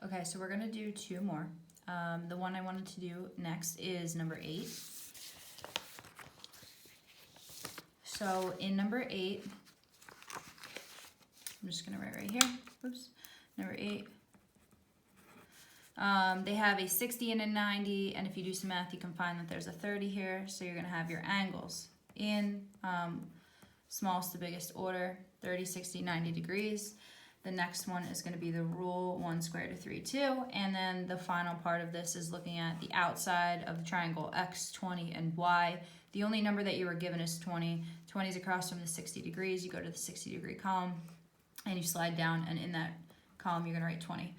Okay, so we're gonna do two more. The one I wanted to do next is number 8. So in number 8, I'm just gonna write right here. Oops, number 8. They have a 60 and a 90, and if you do some math, you can find that there's a 30 here. So you're gonna have your angles in smallest to biggest order, 30, 60, 90 degrees. The next one is going to be the rule 1 squared of 3, 2. And then the final part of this is looking at the outside of the triangle x, 20, and y. The only number that you were given is 20. 20 is across from the 60 degrees. You go to the 60 degree column and you slide down, and in that column you're going to write 20.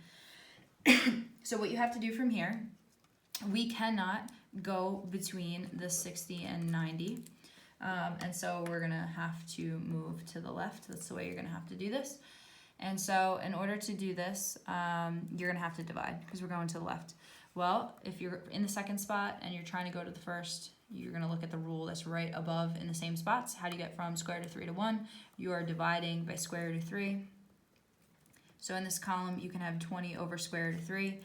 So what you have to do from here, we cannot go between the 60 and 90. And so we're going to have to move to the left. That's the way you're going to have to do this. And so in order to do this, you're gonna have to divide because we're going to the left. Well, if you're in the second spot and you're trying to go to the first, you're gonna look at the rule that's right above in the same spots. How do you get from square root of 3 to 1? You are dividing by square root of 3. So in this column, you can have 20 over square root of 3.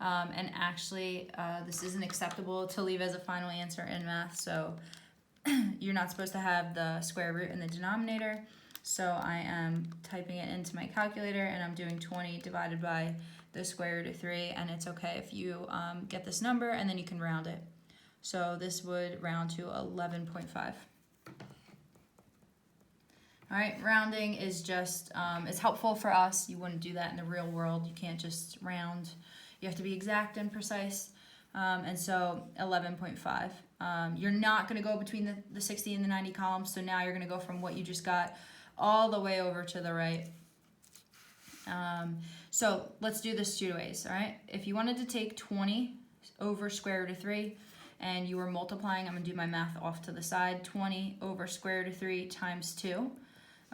And actually, this isn't acceptable to leave as a final answer in math. So you're not supposed to have the square root in the denominator. So I am typing it into my calculator, and I'm doing 20 divided by the square root of 3, and it's okay if you get this number, and then you can round it. So this would round to 11.5. All right, rounding is just, it's helpful for us. You wouldn't do that in the real world. You can't just round. You have to be exact and precise. And so 11.5. You're not going to go between the 60 and the 90 columns, so now you're going to go from what you just got all the way over to the right. So let's do this 2 ways, all right? If you wanted to take 20 over square root of 3 and you were multiplying, I'm gonna do my math off to the side, 20 over square root of 3 times 2,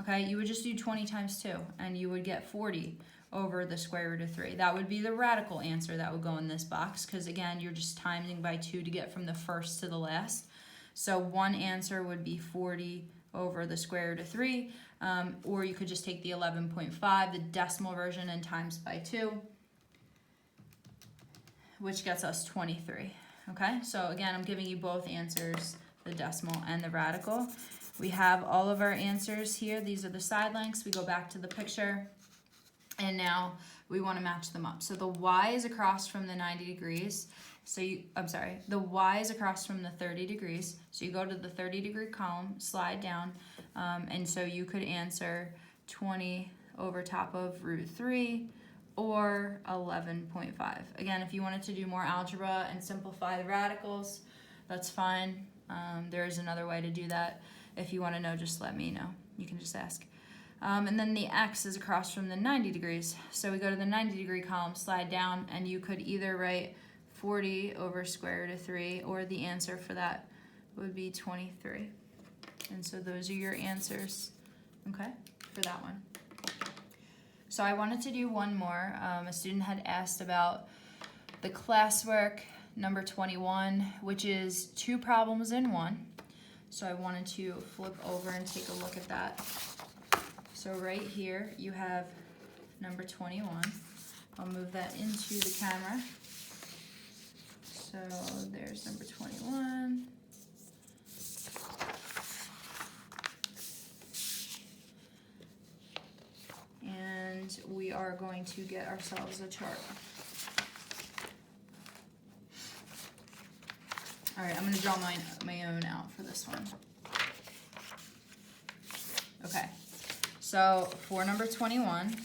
okay? You would just do 20 times 2 and you would get 40 over the square root of 3. That would be the radical answer that would go in this box because again, you're just timing by 2 to get from the first to the last. So one answer would be 40 over the square root of 3, or you could just take the 11.5, the decimal version, and times by 2, which gets us 23, okay? So again, I'm giving you both answers, the decimal and the radical. We have all of our answers here. These are the side lengths. We go back to the picture, and now we want to match them up. So the y is across from the 90 degrees. So the y is across from the 30 degrees. So you go to the 30 degree column, slide down, and so you could answer 20 over top of root 3 or 11.5. Again, if you wanted to do more algebra and simplify the radicals, that's fine. There is another way to do that. If you want to know, just let me know. You can just ask. And then the x is across from the 90 degrees. So we go to the 90 degree column, slide down, and you could either write 40 over square root of 3, or the answer for that would be 23. And so those are your answers, okay, for that one. So I wanted to do one more. A student had asked about the classwork number 21, which is 2 problems in 1. So I wanted to flip over and take a look at that. So right here you have number 21. I'll move that into the camera. So there's number 21. And we are going to get ourselves a chart. All right, I'm gonna draw my own out for this one. Okay, so for number 21,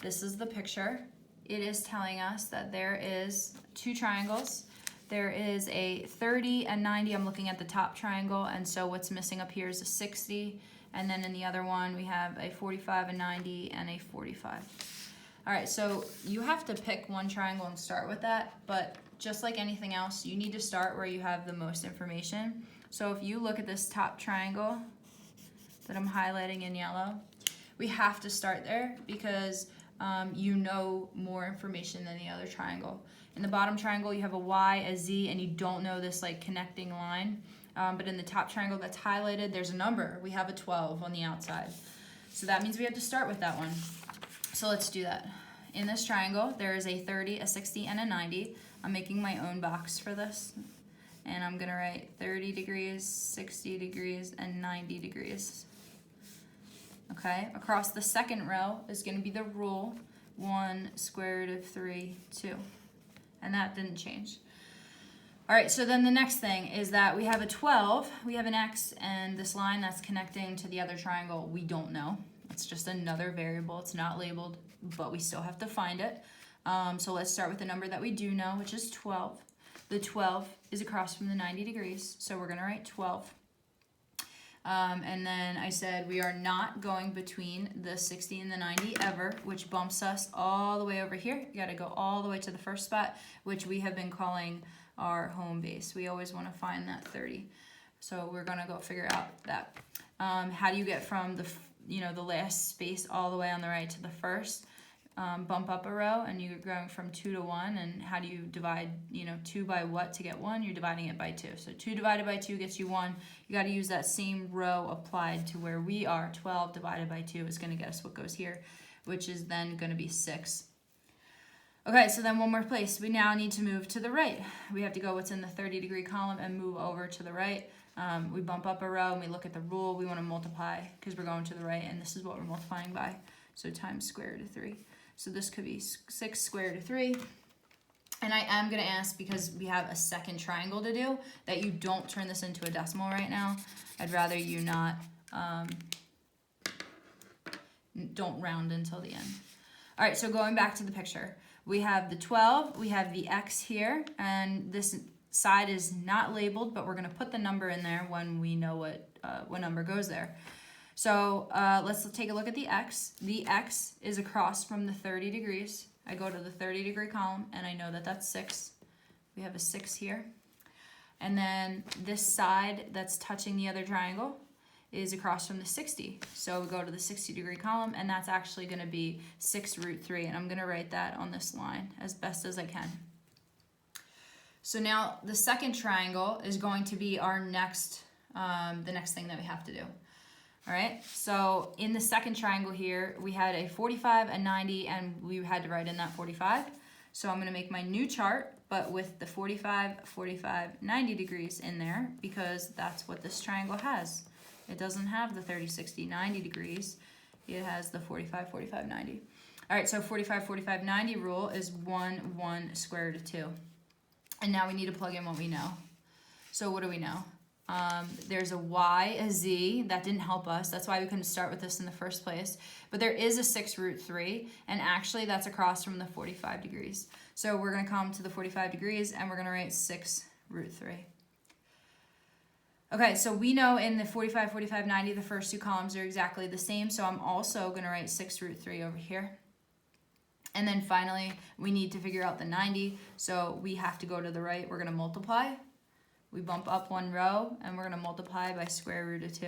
this is the picture. It is telling us that there is 2 triangles. There is a 30 and 90. I'm looking at the top triangle, and so what's missing up here is a 60. And then in the other one, we have a 45, a 90, and a 45. All right, so you have to pick one triangle and start with that, but just like anything else, you need to start where you have the most information. So if you look at this top triangle that I'm highlighting in yellow, we have to start there because you know more information than the other triangle. In the bottom triangle, you have a Y, a Z, and you don't know this like connecting line. But in the top triangle that's highlighted, there's a number. We have a 12 on the outside. So that means we have to start with that one. So let's do that. in this triangle, there is a 30, a 60, and a 90. I'm making my own box for this. And I'm gonna write 30 degrees, 60 degrees, and 90 degrees. Okay, across the second row is gonna be the rule, 1 square root of 3, 2. And that didn't change. All right, so then the next thing is that we have a 12, we have an x, and this line that's connecting to the other triangle, we don't know. It's just another variable, it's not labeled, but we still have to find it. So let's start with the number that we do know, which is 12. The 12 is across from the 90 degrees, so we're gonna write 12. And then I said we are not going between the 60 and the 90 ever, which bumps us all the way over here. You gotta go all the way to the first spot, which we have been calling our home base. We always wanna find that 30. So we're gonna go figure out that. How do you get from the last space all the way on the right to the first? Bump up a row, and you're going from 2 to 1, and how do you divide 2 by what to get 1? You're dividing it by 2. So 2 divided by 2 gets you 1. You got to use that same row applied to where we are. 12 divided by 2 is going to get us what goes here, which is then going to be 6. Okay, so then one more place. We now need to move to the right. We have to go what's in the 30-degree column and move over to the right. We bump up a row, and we look at the rule. We want to multiply because we're going to the right, and this is what we're multiplying by. So times square root of 3. So this could be 6 square root of 3. And I am going to ask, because we have a second triangle to do, that you don't turn this into a decimal right now. I'd rather you not, don't round until the end. All right, so going back to the picture. We have the 12, we have the x here, and this side is not labeled, but we're going to put the number in there when we know what number goes there. So let's take a look at the x. The x is across from the 30 degrees. I go to the 30-degree column, and I know that that's 6. We have a 6 here. And then this side that's touching the other triangle is across from the 60. So we go to the 60-degree column, and that's actually going to be 6 root 3. And I'm going to write that on this line as best as I can. So now the second triangle is going to be our next, the next thing that we have to do. All right, so in the second triangle here, we had a 45, a 90, and we had to write in that 45. So I'm gonna make my new chart, but with the 45, 45, 90 degrees in there, because that's what this triangle has. It doesn't have the 30, 60, 90 degrees. It has the 45, 45, 90. All right, so 45, 45, 90 rule is 1, 1 square root of 2. And now we need to plug in what we know. So what do we know? There's a y, a z, that didn't help us. That's why we couldn't start with this in the first place. But there is a 6 root 3, and actually that's across from the 45 degrees. So we're going to come to the 45 degrees, and we're going to write 6 root 3. Okay, so we know in the 45, 45, 90, the first two columns are exactly the same, so I'm also going to write 6 root 3 over here. And then finally, we need to figure out the 90, so we have to go to the right. We're going to multiply. We bump up one row, and we're going to multiply by square root of 2.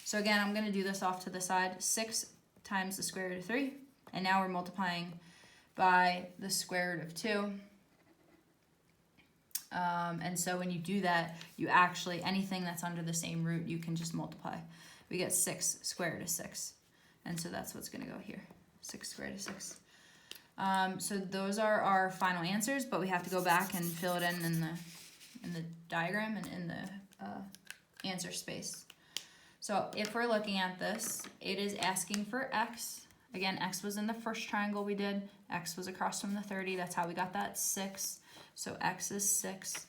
So again, I'm going to do this off to the side. 6 times the square root of 3. And now we're multiplying by the square root of 2. And so when you do that, you actually, anything that's under the same root, you can just multiply. We get 6 square root of 6. And so that's what's going to go here. 6 square root of 6. So those are our final answers, but we have to go back and fill it in the diagram and in the answer space. So if we're looking at this, it is asking for x. Again, x was in the first triangle we did. X was across from the 30. That's how we got that 6. So x is 6.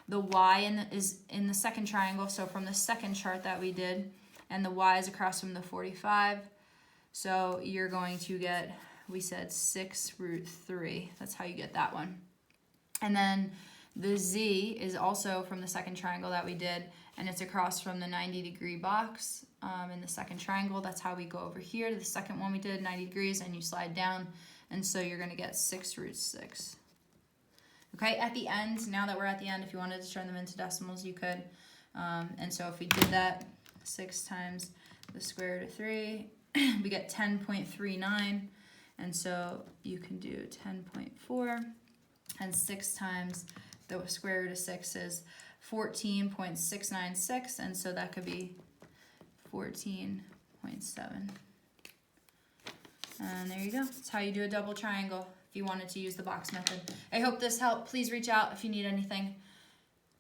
The y is in the second triangle, so from the second chart that we did, and the y is across from the 45. So you're going to get, we said 6 root 3. That's how you get that one. And then the z is also from the second triangle that we did, and it's across from the 90-degree box in the second triangle. That's how we go over here to the second one we did, 90 degrees, and you slide down, and so you're going to get 6 root 6. Okay, at the end, now that we're at the end, if you wanted to turn them into decimals, you could. And so if we did that, 6 times the square root of 3, we get 10.39, and so you can do 10.4, and 6 times the square root of 6 is 14.696, and so that could be 14.7. And there you go. That's how you do a double triangle if you wanted to use the box method. I hope this helped. Please reach out if you need anything.